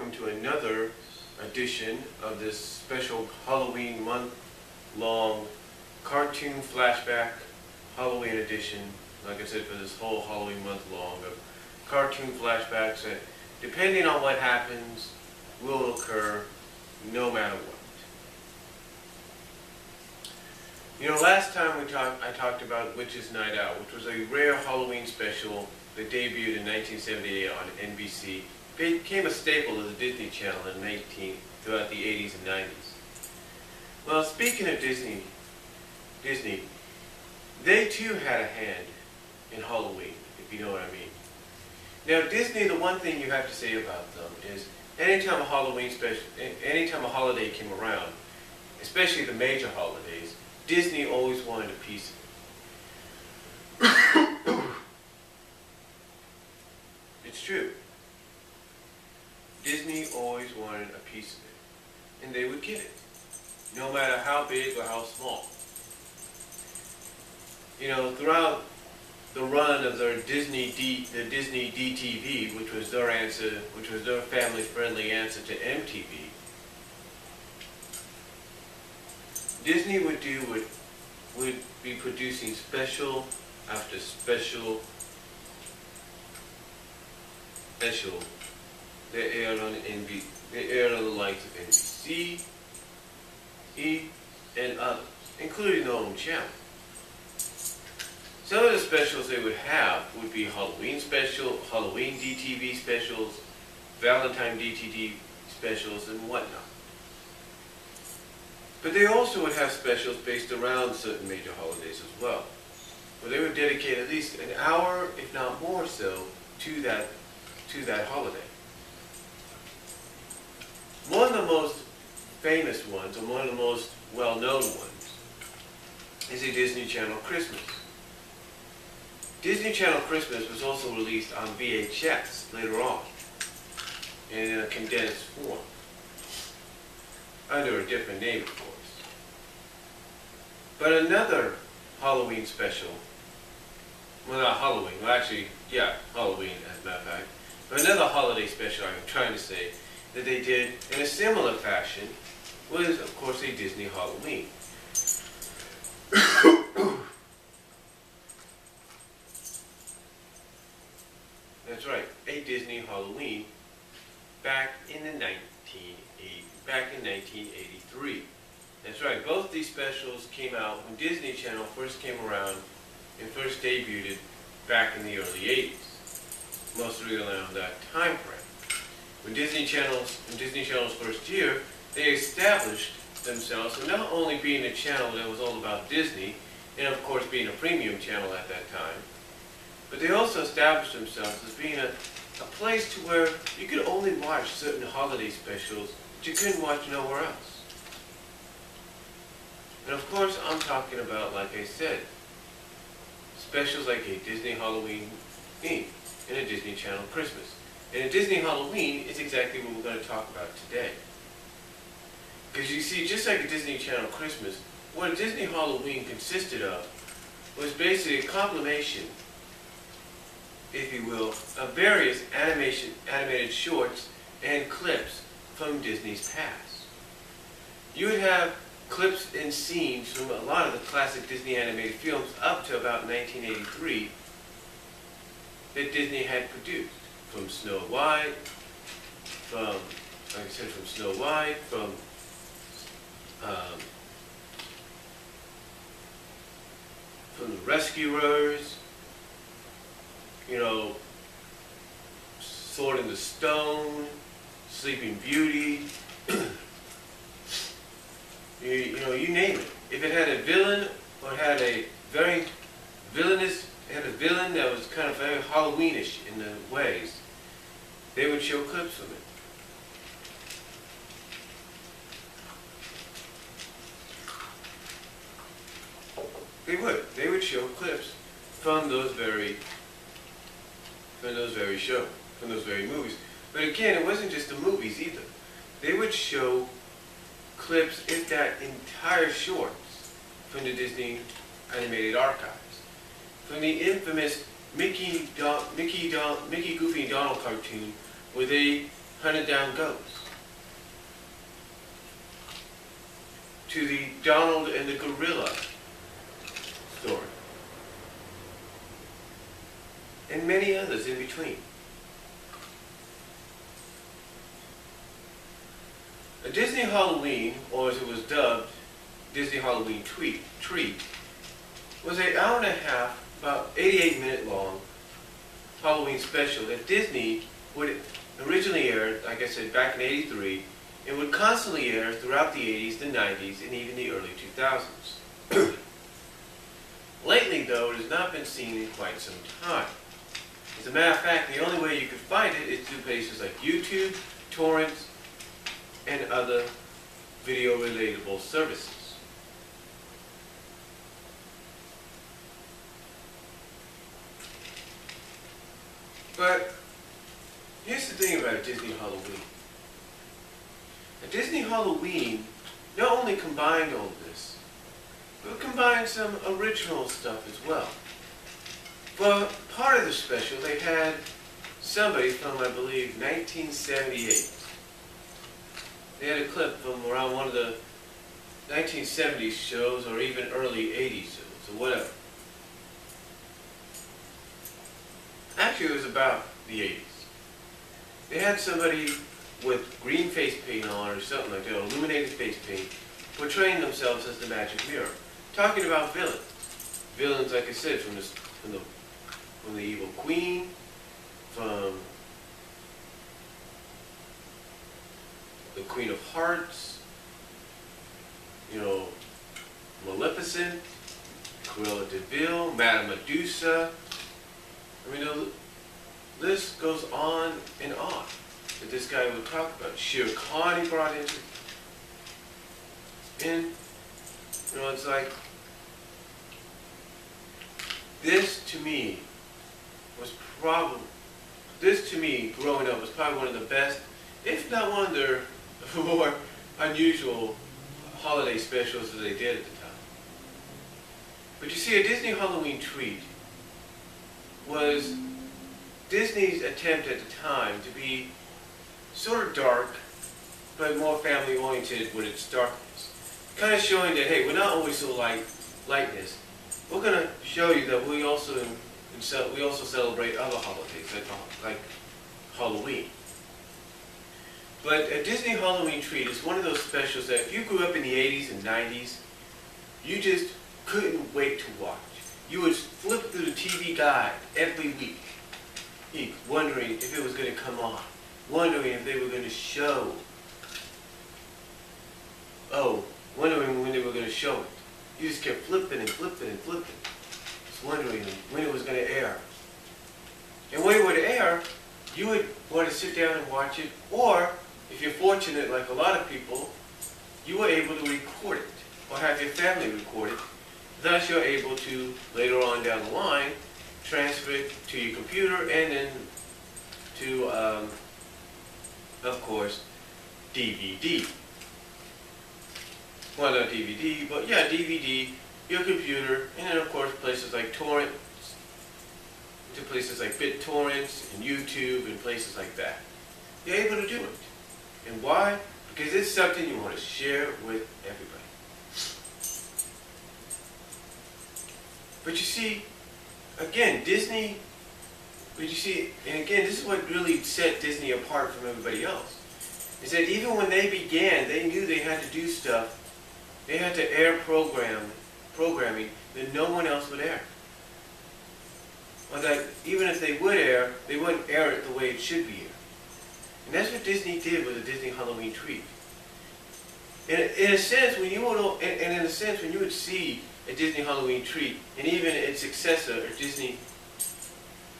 welcome to another edition of this special Halloween month-long cartoon flashback Halloween edition. Like I said, for this whole Halloween month long of cartoon flashbacks that, depending on what happens, will occur no matter what. You know, last time I talked about Witch's Night Out, which was a rare Halloween special that debuted in 1978 on NBC. It became a staple of the Disney Channel throughout the 80s and 90s. Well, speaking of Disney, they too had a hand in Halloween, if you know what I mean. Now, Disney, the one thing you have to say about them is anytime a Halloween special, anytime a holiday came around, especially the major holidays, Disney always wanted a piece of it. It's true. Disney always wanted a piece of it, and they would get it, no matter how big or how small. You know, throughout the run of the Disney DTV, which was their family-friendly answer to MTV, Disney would be producing special after special that aired on the likes of NBC, and others, including their own channel. Some of the specials they would have would be Halloween DTV specials, Valentine DTV specials, and whatnot. But they also would have specials based around certain major holidays as well, where they would dedicate at least an hour, if not more so, to that holiday. One of the most famous ones, and one of the most well-known ones, is a Disney Channel Christmas. Disney Channel Christmas was also released on VHS later on, in a condensed form, under a different name, of course. But another Halloween special, well, not Halloween, well actually, yeah, Halloween as a matter of fact, but another holiday special, I'm trying to say, that they did in a similar fashion was, of course, a Disney Halloween. That's right, a Disney Halloween back in 1983. That's right, both these specials came out when Disney Channel first came around and first debuted back in the early 80s, mostly around that time frame. When Disney Channel's first year, they established themselves as not only being a channel that was all about Disney, and of course being a premium channel at that time, but they also established themselves as being a place to where you could only watch certain holiday specials that you couldn't watch nowhere else. And of course, I'm talking about, like I said, specials like a Disney Halloween theme and a Disney Channel Christmas. And a Disney Halloween is exactly what we're going to talk about today. Because you see, just like a Disney Channel Christmas, what a Disney Halloween consisted of was basically a compilation, if you will, of various animated shorts and clips from Disney's past. You would have clips and scenes from a lot of the classic Disney animated films up to about 1983 that Disney had produced. From Snow White, from the Rescuers, you know, Sword in the Stone, Sleeping Beauty, you name it. If it had a villain or it had a very villainous, villain that was kind of very Halloweenish in the ways, they would show clips from it. They would show clips from those very movies. But again, it wasn't just the movies either. They would show clips, if that entire shorts, from the Disney animated archives. From the infamous Mickey, Goofy, and Donald cartoon, where they hunted down goats, to the Donald and the gorilla story, and many others in between. A Disney Halloween, or as it was dubbed, Disney Halloween Treat, was an hour and a half, about 88-minute long Halloween special that Disney would originally air, like I said, back in '83, and would constantly air throughout the '80s, the '90s, and even the early 2000s. Lately, though, it has not been seen in quite some time. As a matter of fact, the only way you could find it is through places like YouTube, torrents, and other video-relatable services. But here's the thing about a Disney Halloween. A Disney Halloween not only combined all of this, but it combined some original stuff as well. For part of the special, they had somebody from, I believe, 1978. They had a clip from around one of the 1970s shows or even early 80s shows or whatever. Actually, it was about the 80s. They had somebody with green face paint on or something like that, or illuminated face paint, portraying themselves as the magic mirror, talking about villains. Villains, like I said, from the evil queen, from the Queen of Hearts, Maleficent, Cruella de Vil, Madame Medusa. I mean, the list goes on and on that this guy would talk about. Shere Khan he brought into. And, it's like, this to me, growing up, was probably one of the best, if not one of their more unusual holiday specials that they did at the time. But you see, a Disney Halloween Treat was Disney's attempt at the time to be sort of dark, but more family-oriented with its darkness. Kind of showing that, hey, we're not always so lightness. We're going to show you that we also celebrate other holidays, like Halloween. But a Disney Halloween Treat is one of those specials that if you grew up in the 80s and 90s, you just couldn't wait to watch. You would flip through the TV guide every week, wondering if it was going to come on, wondering if they were going to show, wondering when they were going to show it. You just kept flipping and flipping and flipping, just wondering when it was going to air. And when it would air, you would want to sit down and watch it, or if you're fortunate, like a lot of people, you were able to record it, or have your family record it. Thus, you're able to, later on down the line, transfer it to your computer and then to, of course, DVD. Well, not DVD, but yeah, DVD, your computer, and then, of course, places like torrents, to places like BitTorrents and YouTube and places like that. You're able to do it. And why? Because it's something you want to share with everybody. But you see, again, Disney, and again, this is what really set Disney apart from everybody else, is that even when they began, they knew they had to do stuff, they had to air programming that no one else would air. Or that even if they would air, they wouldn't air it the way it should be aired. And that's what Disney did with the Disney Halloween Treat. In a sense, when you would see a Disney Halloween Treat, and even its successor, a Disney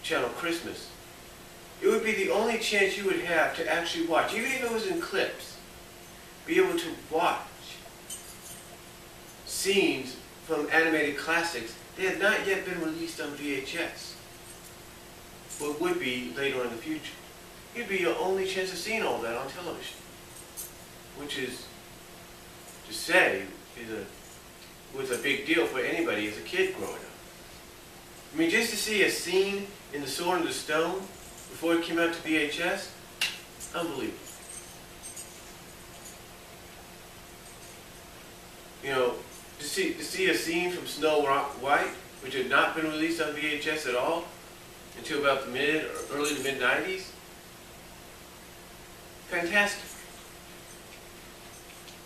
Channel Christmas, it would be the only chance you would have to actually watch, even if it was in clips, be able to watch scenes from animated classics that had not yet been released on VHS, but would be later in the future. It'd be your only chance of seeing all that on television, which is, to say, was a big deal for anybody as a kid growing up. I mean, just to see a scene in The Sword and the Stone before it came out to VHS, Unbelievable. You know, to see a scene from Snow White, which had not been released on VHS at all until about the early to mid 90s. Fantastic.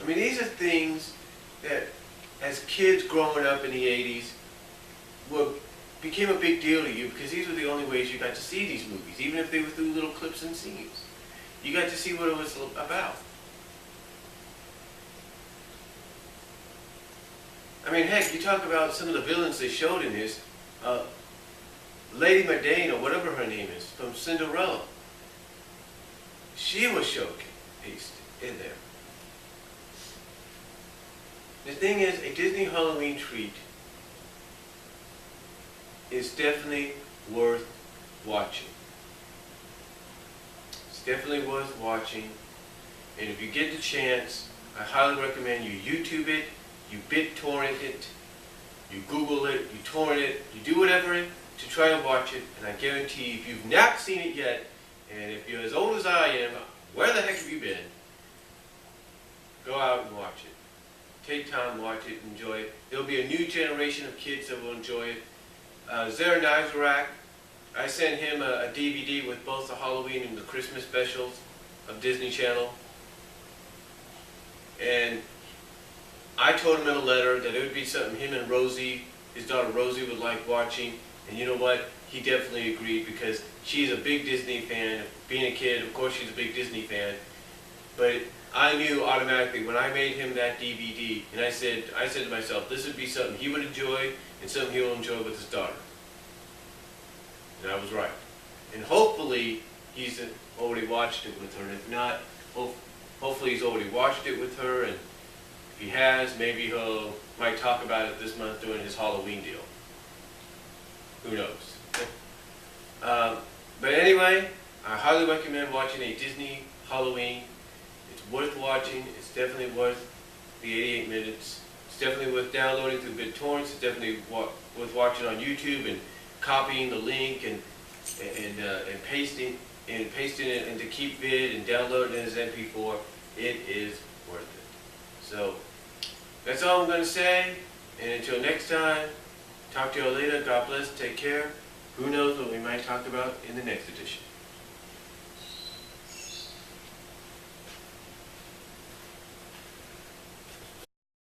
I mean, these are things that, as kids growing up in the 80s, became a big deal to you because these were the only ways you got to see these movies, even if they were through little clips and scenes. You got to see what it was about. I mean, heck, you talk about some of the villains they showed in this. Lady Mardane, or whatever her name is, from Cinderella. She was showcased in there. The thing is, a Disney Halloween treat is definitely worth watching. It's definitely worth watching. And if you get the chance, I highly recommend you YouTube it, you BitTorrent it, you Google it, you torrent it, you do whatever to try to watch it. And I guarantee if you've not seen it yet, and if you're as old as I am, where the heck have you been? Go out and watch it. Take time, watch it, enjoy it. There'll be a new generation of kids that will enjoy it. Zara Nizarak, I sent him a DVD with both the Halloween and the Christmas specials of Disney Channel. And I told him in a letter that it would be something him and Rosie, his daughter Rosie, would like watching. And you know what? He definitely agreed because she's a big Disney fan. Being a kid, of course she's a big Disney fan. But I knew automatically when I made him that DVD, and I said to myself, this would be something he would enjoy and something he will enjoy with his daughter. And I was right. And hopefully he's already watched it with her. And if not, hopefully he's already watched it with her. And if he has, maybe he might talk about it this month during his Halloween deal. Who knows? But anyway, I highly recommend watching a Disney Halloween. It's worth watching. It's definitely worth the 88 minutes. It's definitely worth downloading through BitTorrents. It's definitely worth watching on YouTube and copying the link and pasting it into KeepVid and downloading it as MP4. It is worth it. So that's all I'm going to say. And until next time, talk to you all later. God bless. Take care. Who knows what we might talk about in the next edition.